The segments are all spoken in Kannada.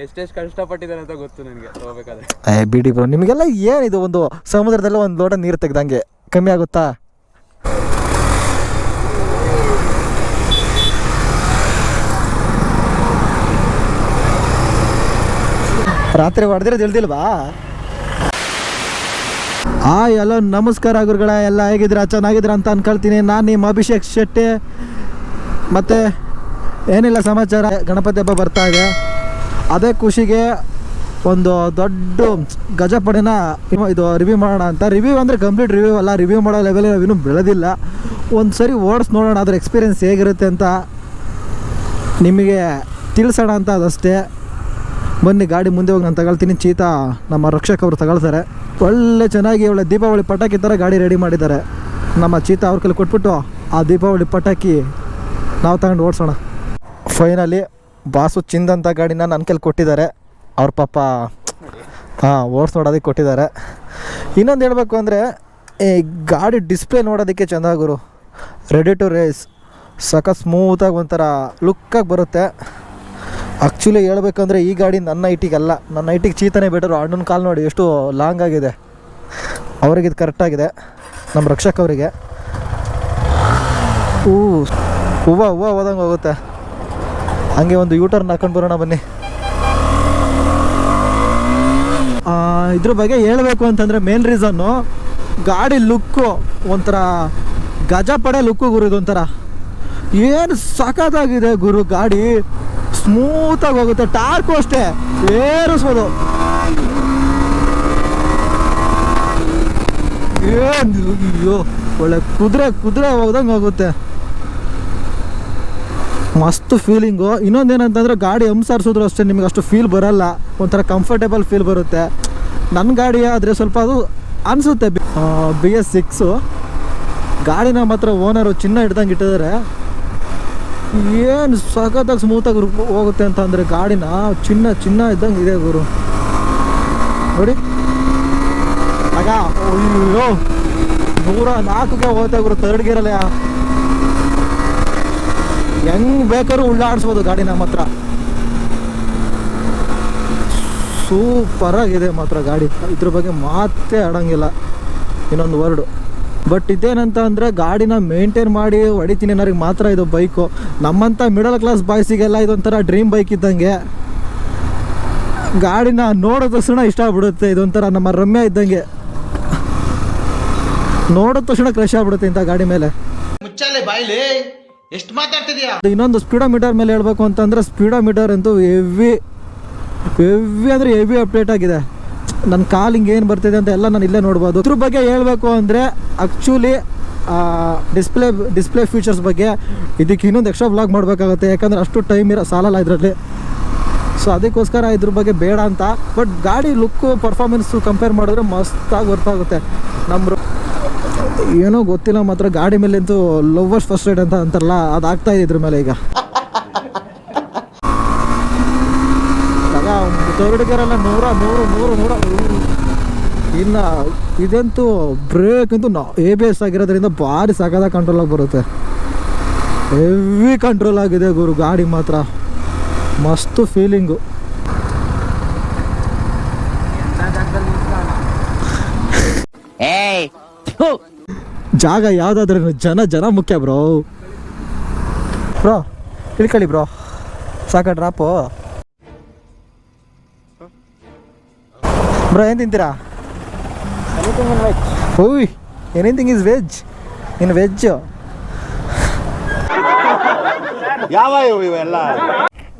ಎಷ್ಟೆಷ್ಟು ಕಷ್ಟಪಟ್ಟಿದ್ದಾನೆ ಅಂತ ಗೊತ್ತು ನನಗೆ ಹೋಗ್ಬೇಕಾದ್ರೆ. ಬಿಡಿ ಬ್ರೋ, ನಿಮಗೆಲ್ಲ ಏನಿದು, ಒಂದು ಸಮುದ್ರದಲ್ಲ ಒಂದು ಲೋಟ ನೀರು ತೆಗ್ದಂಗೆ ಕಮ್ಮಿ ಆಗುತ್ತಾ? ರಾತ್ರಿ ಹೊಡೆದ್ರೆ ತಿಳಿದಿಲ್ವಾ? ಎಲ್ಲ ನಮಸ್ಕಾರ ಗುರುಗಳ, ಎಲ್ಲ ಹೇಗಿದ್ದೀರಾ? ಚೆನ್ನಾಗಿದ್ದೀರ ಅಂತ ಅನ್ಕೊಳ್ತೀನಿ. ನಾನು ನಿಮ್ಮ ಅಭಿಷೇಕ್ ಶೆಟ್ಟಿ. ಮತ್ತು ಏನಿಲ್ಲ ಸಮಾಚಾರ, ಗಣಪತಿ ಹಬ್ಬ ಬರ್ತಾ ಇದೆ. ಅದೇ ಖುಷಿಗೆ ಒಂದು ದೊಡ್ಡ ಗಜಪಡೆನ ಇದು ರಿವ್ಯೂ ಮಾಡೋಣ ಅಂತ. ರಿವ್ಯೂ ಅಂದರೆ ಕಂಪ್ಲೀಟ್ ರಿವ್ಯೂ ಅಲ್ಲ, ರಿವ್ಯೂ ಮಾಡೋ ಲೆವೆಲ್ ನಾವಿನ್ನೂ ಬೆಳೆದಿಲ್ಲ. ಒಂದು ಸರಿ ಓಡಿಸಿ ನೋಡೋಣ ಅದ್ರ ಎಕ್ಸ್ಪೀರಿಯೆನ್ಸ್ ಹೇಗಿರುತ್ತೆ ಅಂತ ನಿಮಗೆ ತಿಳಿಸೋಣ ಅಂತ ಅದಷ್ಟೇ. ಬನ್ನಿ ಗಾಡಿ ಮುಂದೆ ಹೋಗಿ ನಾನು ತಗೊಳ್ತೀನಿ. ಚೀತಾ ನಮ್ಮ ರಕ್ಷಕ್ ಅವರು ತಗೊಳ್ತಾರೆ. ಒಳ್ಳೆ ಚೆನ್ನಾಗಿ ಒಳ್ಳೆ ದೀಪಾವಳಿ ಪಟಾಕಿ ಥರ ಗಾಡಿ ರೆಡಿ ಮಾಡಿದ್ದಾರೆ. ನಮ್ಮ ಚೀತಾ ಅವ್ರ ಕೈಲಿ ಕೊಟ್ಬಿಟ್ಟು ಆ ದೀಪಾವಳಿ ಪಟಾಕಿ ನಾವು ತಗೊಂಡು ಓಡಿಸೋಣ. ಫೈನಲಿ ಬಾಸು ಚಿಂದಂಥ ಗಾಡಿನ ನನ್ನ ಕೈಲಿ ಕೊಟ್ಟಿದ್ದಾರೆ. ಅವ್ರ ಪಾಪ ಓಡಿಸ್ ನೋಡೋದಕ್ಕೆ ಕೊಟ್ಟಿದ್ದಾರೆ. ಇನ್ನೊಂದು ಹೇಳಬೇಕು ಅಂದರೆ ಈ ಗಾಡಿ ಡಿಸ್ಪ್ಲೇ ನೋಡೋದಕ್ಕೆ ಚೆಂದ ಗುರು. ರೆಡಿ ಟು ರೇಸ್ ಸಖತ್ ಸ್ಮೂತಾಗಿ ಒಂಥರ ಲುಕ್ಕಾಗಿ ಬರುತ್ತೆ. ಆ್ಯಕ್ಚುಲಿ ಹೇಳ್ಬೇಕಂದ್ರೆ ಈ ಗಾಡಿ ನನ್ನ ಹೈಟಿಗಲ್ಲ, ನನ್ನ ಹೈಟಿಗೆ ಚೀತಾನೇ ಬೆಟರು. ಅಣ್ಣನ ಕಾಲು ನೋಡಿ ಎಷ್ಟು ಲಾಂಗ್ ಆಗಿದೆ, ಅವ್ರಿಗೆ ಇದು ಕರೆಕ್ಟಾಗಿದೆ, ನಮ್ಮ ರಕ್ಷಕ್ ಅವರಿಗೆ. ಹೂವು ಹೋದಂಗೆ ಹೋಗುತ್ತೆ. ಹಂಗೆ ಒಂದು ಯೂಟರ್ನ್ ಹಾಕೊಂಡು ಬರೋಣ ಬನ್ನಿ. ಇದ್ರ ಬಗ್ಗೆ ಹೇಳಬೇಕು ಅಂತಂದರೆ ಮೇನ್ ರೀಸನ್ನು ಗಾಡಿ ಲುಕ್ಕು ಒಂಥರ ಗಜಪಡೆ ಲುಕ್ಕು ಗುರು. ಇದೊಂಥರ ಏನು ಸಖತ್ತಾಗಿದೆ ಗುರು. ಗಾಡಿ ಸ್ಮೂತಾಗಿ ಹೋಗುತ್ತೆ. ಟಾರ್ಕು ಅಷ್ಟೇ ಏರಿಸ್ಬೋದು. ಅಯ್ಯೋ ಒಳ್ಳೆ ಕುದುರೆ ಹೋಗ್ದಂಗೆ ಹೋಗುತ್ತೆ. ಮಸ್ತ್ ಫೀಲಿಂಗು. ಇನ್ನೊಂದೇನಂತಂದರೆ ಗಾಡಿ ಹಂಸಾರಿಸಿದ್ರು ಅಷ್ಟೇ ನಿಮಗೆ ಅಷ್ಟು ಫೀಲ್ ಬರೋಲ್ಲ, ಒಂಥರ ಕಂಫರ್ಟೇಬಲ್ ಫೀಲ್ ಬರುತ್ತೆ. ನನ್ನ ಗಾಡಿ ಆದರೆ ಸ್ವಲ್ಪ ಅದು ಅನಿಸುತ್ತೆ. BS6 ಗಾಡಿನ ಮಾತ್ರ ಓನರು ಚಿನ್ನ ಹಿಡ್ದಂಗೆ ಇಟ್ಟಿದ್ದಾರೆ. ಏನು ಸಖತ್ತಾಗಿ ಸ್ಮೂತಾಗಿ ಹೋಗುತ್ತೆ ಅಂತ ಅಂದರೆ ಗಾಡಿನ ಚಿನ್ನ ಇದ್ದಂಗೆ ಇದೆ ಗುರು. ನೋಡಿ ಆಗ ಅಯ್ಯೋ 104ಗೆ ಹೋಗ್ತಾ ಗುರು. ಥರ್ಡ್ ಗೇರಲ್ಲ ಹೆಂಗೆ ಬೇಕಾದ್ರೂ ಉಳ್ಳಾಡಿಸ್ಬೋದು ಗಾಡಿನ ಮಾತ್ರ. ಸೂಪರಾಗಿದೆ ಮಾತ್ರ ಗಾಡಿ. ಇದ್ರ ಬಗ್ಗೆ ಮಾತೇ ಆಡೋಂಗಿಲ್ಲ ಇನ್ನೊಂದು ವರ್ಡು. ಬಟ್ ಇದೇನಂತ ಅಂದರೆ ಗಾಡಿನ ಮೇಂಟೈನ್ ಮಾಡಿ ಹೊಡಿತೀನಿ ಅನ್ನೋರಿಗೆ ಮಾತ್ರ ಇದು ಬೈಕು. ನಮ್ಮಂಥ ಮಿಡಲ್ ಕ್ಲಾಸ್ ಬಾಯ್ಸಿಗೆಲ್ಲ ಇದೊಂಥರ ಡ್ರೀಮ್ ಬೈಕ್ ಇದ್ದಂಗೆ. ಗಾಡಿನ ನೋಡೋ ತಕ್ಷಣ ಇಷ್ಟ ಆಗ್ಬಿಡುತ್ತೆ. ಇದೊಂಥರ ನಮ್ಮ ರಮ್ಯ ಇದ್ದಂಗೆ, ನೋಡೋ ತಕ್ಷಣ ಕ್ರಶ್ ಆಗ್ಬಿಡುತ್ತೆ ಇಂಥ ಗಾಡಿ ಮೇಲೆ. ಎಷ್ಟು ಮಾತಾಡ್ತಿದ್ಯಾ? ಇನ್ನೊಂದು ಸ್ಪೀಡೋಮೀಟರ್ ಮೇಲೆ ಹೇಳ್ಬೇಕು ಅಂತಂದರೆ ಸ್ಪೀಡೋಮೀಟರ್ ಅಂತೂ ಹೆವಿ ಅಂದರೆ ಹೆವಿ ಅಪ್ಡೇಟ್ ಆಗಿದೆ. ನನ್ನ ಕಾಲ್ ಹಿಂಗೆ ಏನು ಬರ್ತಿದೆ ಅಂತ ಎಲ್ಲ ನಾನು ಇಲ್ಲೇ ನೋಡ್ಬೋದು. ಇದ್ರ ಬಗ್ಗೆ ಹೇಳಬೇಕು ಅಂದರೆ ಆ್ಯಕ್ಚುಲಿ ಡಿಸ್ಪ್ಲೇ ಫೀಚರ್ಸ್ ಬಗ್ಗೆ ಇದಕ್ಕೆ ಇನ್ನೊಂದು ಎಕ್ಸ್ಟ್ರಾ ವ್ಲಾಗ್ ಮಾಡಬೇಕಾಗುತ್ತೆ. ಯಾಕಂದರೆ ಅಷ್ಟು ಟೈಮ್ ಸಾಲಲ್ಲ ಇದರಲ್ಲಿ. ಸೊ ಅದಕ್ಕೋಸ್ಕರ ಇದ್ರ ಬಗ್ಗೆ ಬೇಡ ಅಂತ. ಬಟ್ ಗಾಡಿ ಲುಕ್ಕು ಪರ್ಫಾರ್ಮೆನ್ಸು ಕಂಪೇರ್ ಮಾಡಿದ್ರೆ ಮಸ್ತಾಗಿ ಗೊತ್ತಾಗುತ್ತೆ. ನಮ್ಮ ಏನೋ ಗೊತ್ತಿಲ್ಲ ಮಾತ್ರ ಗಾಡಿ ಮೇಲೆ ಅಂತೂ ಲವರ್ಸ್ ಫಸ್ಟ್ ರೈಡ್ ಅಂತ ಅಂತಾರಲ್ಲ, ಅದು ಆಗ್ತಾಯಿದೆ ಇದ್ರ ಮೇಲೆ ಈಗ. ಥರ್ಡ್ ಗೇರೆಲ್ಲ 100 ಇನ್ನು ಇದಂತೂ ಬ್ರೇಕ್ ಅಂತೂ ABS ಆಗಿರೋದ್ರಿಂದ ಭಾರಿ ಸಖತ್ತಾಗಿ ಕಂಟ್ರೋಲ್ ಆಗಿ ಬರುತ್ತೆ. ಹೆವಿ ಕಂಟ್ರೋಲ್ ಆಗಿದೆ ಗುರು ಗಾಡಿ ಮಾತ್ರ. ಮಸ್ತು ಫೀಲಿಂಗು. ಜಾಗ ಯಾವುದಾದ್ರೂ ಜನ ಮುಖ್ಯ ಬ್ರೋ. ಇಳ್ಕೊಳ್ಳಿ ಬ್ರೋ, ಸಾಕ ಡ್ರಾಪು. ಬ್ರೋ ಏನು ತಿಂತೀರಾ? ಓಯ್ anything is veg. In veg ಯಾವ ಇವೆಲ್ಲ?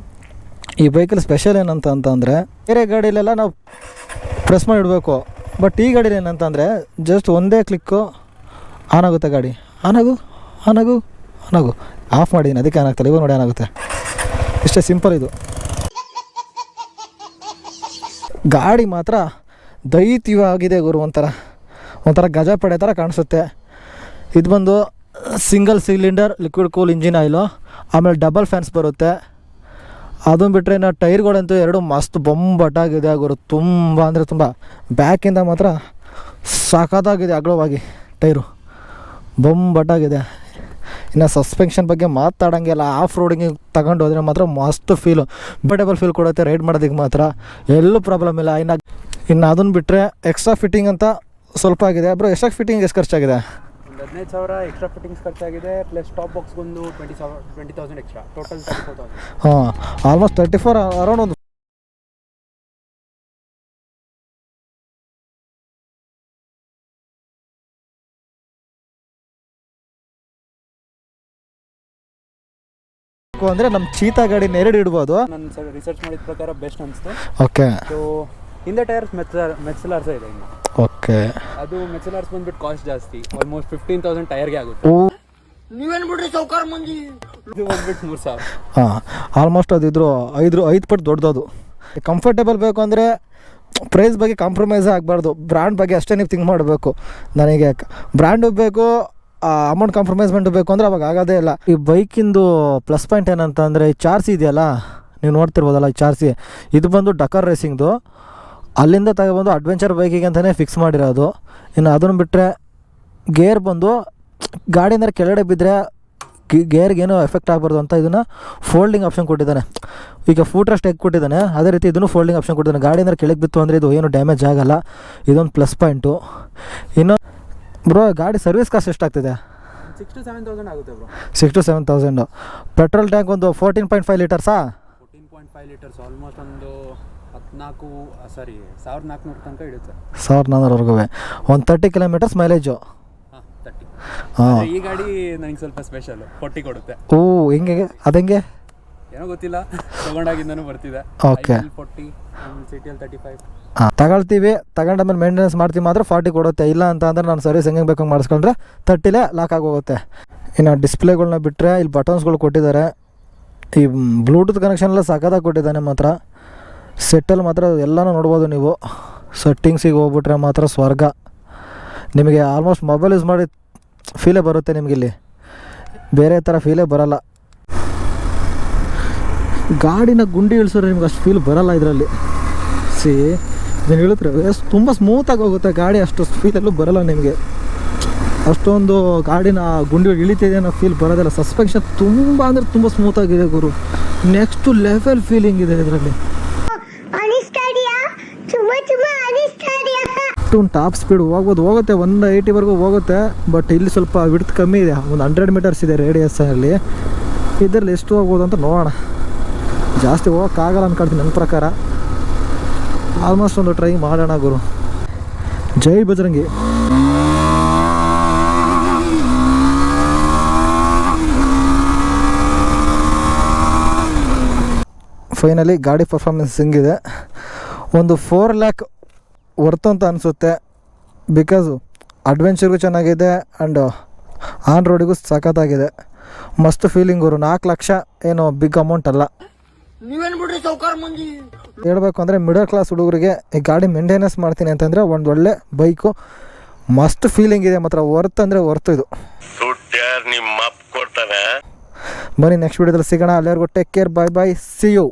ಈ ಬೈಕಲ್ಲಿ ಸ್ಪೆಷಲ್ ಏನಂತ ಅಂತಂದರೆ ಬೇರೆ ಗಾಡಿಲೆಲ್ಲ ನಾವು ಪ್ರೆಸ್ ಮಾಡಿ ಇಡಬೇಕು. ಬಟ್ ಈ ಗಾಡೀಲಿ ಏನಂತಂದರೆ ಜಸ್ಟ್ ಒಂದೇ ಕ್ಲಿಕ್ಕು ಆನ್ ಆಗುತ್ತೆ ಗಾಡಿ. ಆನಾಗು ಆಫ್ ಮಾಡಿದ್ದೀನಿ, ಅದಕ್ಕೆ ಆನ್ ಆಗ್ತಲ್ಲ. ಇವಾಗ ನೋಡಿ ಏನಾಗುತ್ತೆ. ಇಷ್ಟೇ ಸಿಂಪಲ್ ಇದು. ಗಾಡಿ ಮಾತ್ರ ದೈತ್ಯವಾಗಿದೆ ಗುರು. ಒಂಥರ ಗಜಪಡೆ ಥರ ಕಾಣಿಸುತ್ತೆ. ಇದು ಬಂದು single cylinder liquid cool engine oil. ಆಮೇಲೆ ಡಬಲ್ ಫ್ಯಾನ್ಸ್ ಬರುತ್ತೆ. ಅದನ್ನು ಬಿಟ್ಟರೆ ಇನ್ನು ಟೈರ್ಗಳಂತೂ ಎರಡು ಮಸ್ತ್ ಬೊಂಬಟ್ಟಾಗಿದೆ ಗುರು. ತುಂಬ ಅಂದರೆ ತುಂಬ. ಬ್ಯಾಕಿಂದ ಮಾತ್ರ ಸಖತ್ತಾಗಿದೆ ಅಗಲವಾಗಿ ಟೈರು, ಬೊಂಬಟ್ಟಾಗಿದೆ. ಇನ್ನು ಸಸ್ಪೆನ್ಷನ್ ಬಗ್ಗೆ ಮಾತಾಡೋಂಗಿಲ್ಲ. ಆಫ್ ರೋಡಿಂಗಿಗೆ ತಗೊಂಡು ಹೋದರೆ ಮಾತ್ರ ಮಸ್ತ್ ಫೀಲು, ಕಂಫರ್ಟೇಬಲ್ ಫೀಲ್ ಕೊಡುತ್ತೆ ರೈಡ್ ಮಾಡೋದಕ್ಕೆ ಮಾತ್ರ, ಎಲ್ಲೂ ಪ್ರಾಬ್ಲಮ್ ಇಲ್ಲ. ಇನ್ನು ಅದನ್ನು ಬಿಟ್ಟರೆ ಎಕ್ಸ್ಟ್ರಾ ಫಿಟ್ಟಿಂಗ್ ಅಂತ ಸ್ವಲ್ಪ ಆಗಿದೆ ಬ್ರೋ. ಎಕ್ಸ್ಟ್ರಾ ಫಿಟ್ಟಿಂಗ್ ಎಷ್ಟು ಖರ್ಚಾಗಿದೆ? ಒಂದು 15,000 ಎಕ್ಸ್ಟ್ರಾ ಫಿಟ್ಟಿಂಗ್ಸ್ ಖರ್ಚಾಗಿದೆ, ಪ್ಲಸ್ ಟಾಪ್ ಬಾಕ್ಸ್ಗೊಂದು 20,000 ಎಕ್ಸ್ಟ್ರಾ, ಟೋಟಲ್ 34,000. ಹಾಂ, ಆಲ್ಮೋಸ್ಟ್ 34 ಅರೌಂಡ್ ಒಂದು ಅಂದರೆ ನಮ್ಮ ಚೀತಾ ಗಾಡಿನ 2 ಇಡ್ಬೋದು. ನಾನು ರಿಸರ್ಚ್ ಮಾಡಿದ ಪ್ರಕಾರ ಬೆಸ್ಟ್ ಅನಿಸ್ತು. ಓಕೆ. ಸೊ ಹಿಂದೆ ಟೈರ್ಸ್ ಮೆಚ್ಚಲಾರ್ಸ ಇದೆ ಇನ್ನು. ಓಕೆ. ಅದು ಮೆಚ್ಚಲಾರ್ಸ್ ಬಂದ್ಬಿಟ್ಟು ಕಾಸ್ಟ್ ಜಾಸ್ತಿ, ಆಲ್ಮೋಸ್ಟ್ 15,000 ಟೈರ್ಗೆ ಆಗುತ್ತೆ. ನೀವೇನು ಬಿಡ್ರಿ ಸೌಕಾರ ಮಂದಿ. ಇದು ಬಂದ್ಬಿಟ್ಟು 3,000. ಹಾಂ, ಆಲ್ಮೋಸ್ಟ್ ಅದಿದ್ರು 5 ಪಟ್ಟು ದೊಡ್ಡದು. ಕಂಫರ್ಟೇಬಲ್ ಬೇಕು ಅಂದರೆ ಪ್ರೈಸ್ ಬಗ್ಗೆ ಕಾಂಪ್ರಮೈಸ್ ಆಗಬಾರ್ದು, ಬ್ರ್ಯಾಂಡ್ ಬಗ್ಗೆ ಅಷ್ಟೇ ನೀವು ಥಿಂಕ್ ಮಾಡಬೇಕು. ನನಗೆ ಬ್ರ್ಯಾಂಡು ಬೇಕು, ಅಮೌಂಟ್ ಕಾಂಪ್ರಮೈಸ್ಮೆಂಟು ಬೇಕು ಅಂದರೆ ಅವಾಗ ಆಗೋದೇ ಇಲ್ಲ. ಈ ಬೈಕಿಂದು ಪ್ಲಸ್ ಪಾಯಿಂಟ್ ಏನಂತ ಅಂದರೆ ಈ ಚಾರ್ಸಿ ಇದೆಯಲ್ಲ, ನೀವು ನೋಡ್ತಿರ್ಬೋದಲ್ಲ ಈ ಚಾರ್ಸಿ, ಇದು ಬಂದು ಡಕರ್ ರೇಸಿಂಗ್ದು, ಅಲ್ಲಿಂದ ತಗೊಬಂದು ಅಡ್ವೆಂಚರ್ ಬೈಕಿಗೆ ಅಂತಲೇ ಫಿಕ್ಸ್ ಮಾಡಿರೋದು. ಇನ್ನು ಅದನ್ನು ಬಿಟ್ಟರೆ ಗೇರ್ ಬಂದು ಗಾಡಿಯಿಂದ ಕೆಳಗಡೆ ಬಿದ್ದರೆ ಗೇರ್ಗೇನು ಎಫೆಕ್ಟ್ ಆಗಬಾರ್ದು ಅಂತ ಇದನ್ನು ಫೋಲ್ಡಿಂಗ್ ಆಪ್ಷನ್ ಕೊಟ್ಟಿದ್ದಾನೆ. ಈಗ ಫೂಟ್ರೆಸ್ಟ್ ಹೇಗೆ ಕೊಟ್ಟಿದ್ದಾನೆ ಅದೇ ರೀತಿ ಇದನ್ನು ಫೋಲ್ಡಿಂಗ್ ಆಪ್ಷನ್ ಕೊಟ್ಟಿದ್ದಾನೆ. ಗಾಡಿಯಿಂದ ಕೆಳಗೆ ಬಿತ್ತು ಅಂದರೆ ಇದು ಏನು ಡ್ಯಾಮೇಜ್ ಆಗೋಲ್ಲ, ಇದೊಂದು ಪ್ಲಸ್ ಪಾಯಿಂಟು. ಇನ್ನು ಬ್ರೋ ಗಾಡಿ ಸರ್ವಿಸ್ ಕಾಸ್ಟ್ ಎಷ್ಟಾಗ್ತಿದೆ? 6,000 to 7,000 ಆಗುತ್ತೆ ಬ್ರೋ. 6,000 to 7,000. ಪೆಟ್ರೋಲ್ ಟ್ಯಾಂಕ್ ಒಂದು 14.5 ಲೀಟರ್ಸಾ? 14.5 ಲೀಟರ್ಸ್, ಆಲ್ಮೋಸ್ಟ್ ಒಂದು 1,400 ತನಕ ಇಡುತ್ತೆ. 1,400ವರೆಗೂ ಒಂದು 30 ಕಿಲೋಮೀಟರ್ಸ್ ಮೈಲೇಜು. ಹಾಂ, 30. ಹಾಂ, ಈ ಗಾಡಿ ನನಗೆ ಸ್ವಲ್ಪ ಸ್ಪೆಷಲ್, 40 ಕೊಡುತ್ತೆ. ಓ ಹೆಂಗೆ ಅದಂಗೆ ಏನೋ ಗೊತ್ತಿಲ್ಲ, ತಗೊಂಡಾಗಿಂದನೂ ಬರ್ತಿದೆ. ಓಕೆ. 40, ಸಿಟಿಯಲ್ಲಿ 35. ಹಾಂ, ತಗೊಂಡಾದ್ಮೇಲೆ ಮೇಂಟೆನೆನ್ಸ್ ಮಾಡ್ತೀವಿ ಮಾತ್ರ 40 ಕೊಡುತ್ತೆ. ಇಲ್ಲ ಅಂತ ಅಂದರೆ ನಾನು ಸರ್ವಿಸ್ ಹೆಂಗೆ ಬೇಕಂಗೆ ಮಾಡಿಸ್ಕೊಂಡ್ರೆ 30ಲೇ ಲಾಕ್ ಆಗೋಗುತ್ತೆ. ಇನ್ನು ಡಿಸ್ಪ್ಲೇಗಳ್ನ ಬಿಟ್ಟರೆ ಇಲ್ಲಿ ಬಟನ್ಸ್ಗಳು ಕೊಟ್ಟಿದ್ದಾರೆ. ಈ ಬ್ಲೂಟೂತ್ ಕನೆಕ್ಷನ್ ಎಲ್ಲ ಸಖತ್ತಾಗಿ ಕೊಟ್ಟಿದ್ದಾನೆ ಮಾತ್ರ. ಸೆಟ್ಟಲ್ಲಿ ಮಾತ್ರ ಎಲ್ಲನೂ ನೋಡ್ಬೋದು ನೀವು. ಸೆಟ್ಟಿಂಗ್ಸಿಗೆ ಹೋಗ್ಬಿಟ್ರೆ ಮಾತ್ರ ಸ್ವರ್ಗ. ನಿಮಗೆ ಆಲ್ಮೋಸ್ಟ್ ಮೊಬೈಲ್ ಯೂಸ್ ಮಾಡಿ ಫೀಲೇ ಬರುತ್ತೆ ನಿಮಗಿಲ್ಲಿ, ಬೇರೆ ಥರ ಫೀಲೇ ಬರೋಲ್ಲ. ಗಾಡಿನ ಗುಂಡಿ ಇಳಿಸಿದ್ರೆ ನಿಮ್ಗೆ ಅಷ್ಟು ಫೀಲ್ ಬರೋಲ್ಲ ಇದರಲ್ಲಿ. ಇದನ್ನು ಹೇಳಿದ್ರೆ ತುಂಬ ಸ್ಮೂತಾಗಿ ಹೋಗುತ್ತೆ ಗಾಡಿ, ಅಷ್ಟು ಫೀಲೆಲ್ಲೂ ಬರೋಲ್ಲ ನಿಮಗೆ. ಅಷ್ಟೊಂದು ಗಾಡಿನ ಗುಂಡಿ ಇಳಿತಿದೆ ಅನ್ನೋ ಫೀಲ್ ಬರೋದಿಲ್ಲ. ಸಸ್ಪೆನ್ಷನ್ ತುಂಬ ಅಂದರೆ ತುಂಬ ಸ್ಮೂತಾಗಿದೆ ಗುರು, ನೆಕ್ಸ್ಟ್ ಲೆವೆಲ್ ಫೀಲಿಂಗ್ ಇದೆ ಇದರಲ್ಲಿ. ಒಂದು ಟಾಪ್ ಸ್ಪೀಡ್ ಹೋಗುತ್ತೆ 180ವರೆಗೂ ಹೋಗುತ್ತೆ. ಬಟ್ ಇಲ್ಲಿ ಸ್ವಲ್ಪ ವಿಡ್ತ್ ಕಮ್ಮಿ ಇದೆ, ಒಂದು 100 ಮೀಟರ್ಸ್ ಇದೆ ರೇಡಿಯಸ್ಸಲ್ಲಿ. ಇದರಲ್ಲಿ ಎಷ್ಟು ಹೋಗ್ಬೋದು ಅಂತ ನೋಡೋಣ. ಜಾಸ್ತಿ ಹೋಗೋಕ್ಕಾಗಲ್ಲ ಅನ್ಕೊಳ್ತೀನಿ ನನ್ನ ಪ್ರಕಾರ. ಆಲ್ಮೋಸ್ಟ್ ಒಂದು ಟ್ರೈ ಮಾಡೋಣ ಗುರು. ಜೈ ಬಜರಂಗಿ. ಫೈನಲಿ ಗಾಡಿ ಪರ್ಫಾರ್ಮೆನ್ಸ್ ಹಿಂಗಿದೆ. ಒಂದು 4 lakh ವರ್ತ್ ಅಂತ ಅನಿಸುತ್ತೆ. ಬಿಕಾಸ್ ಅಡ್ವೆಂಚರ್ಗೂ ಚೆನ್ನಾಗಿದೆ ಆ್ಯಂಡ್ ಆನ್ ರೋಡಿಗೂ ಸಖತ್ತಾಗಿದೆ. ಮಸ್ತ್ ಫೀಲಿಂಗ್ ಅವರು. 4 ಲಕ್ಷ ಏನು ಬಿಗ್ ಅಮೌಂಟ್ ಅಲ್ಲ. ನೀವೇನು ಬಿಡ್ರಿ ಸೌಕಾರ ಮಂದಿ. ಹೇಳ್ಬೇಕು ಅಂದರೆ ಮಿಡಲ್ ಕ್ಲಾಸ್ ಹುಡುಗರಿಗೆ ಈ ಗಾಡಿ ಮೇಂಟೆನೆನ್ಸ್ ಮಾಡ್ತೀನಿ ಅಂತಂದರೆ ಒಂದು ಒಳ್ಳೆ ಬೈಕು. ಮಸ್ತ್ ಫೀಲಿಂಗ್ ಇದೆ ಮಾತ್ರ. ವರ್ತ್ ಅಂದರೆ ವರ್ತ್ ಇದು. ನಿಮ್ಮ ಅಪ್ಪ ಕೊಡ್ತಾನೆ. ಬನ್ನಿ ನೆಕ್ಸ್ಟ್ ವೀಡಿಯೋದಲ್ಲಿ ಸಿಗೋಣ. ಅಲ್ಲಿವರೆಗೂ take care, bye bye, see you.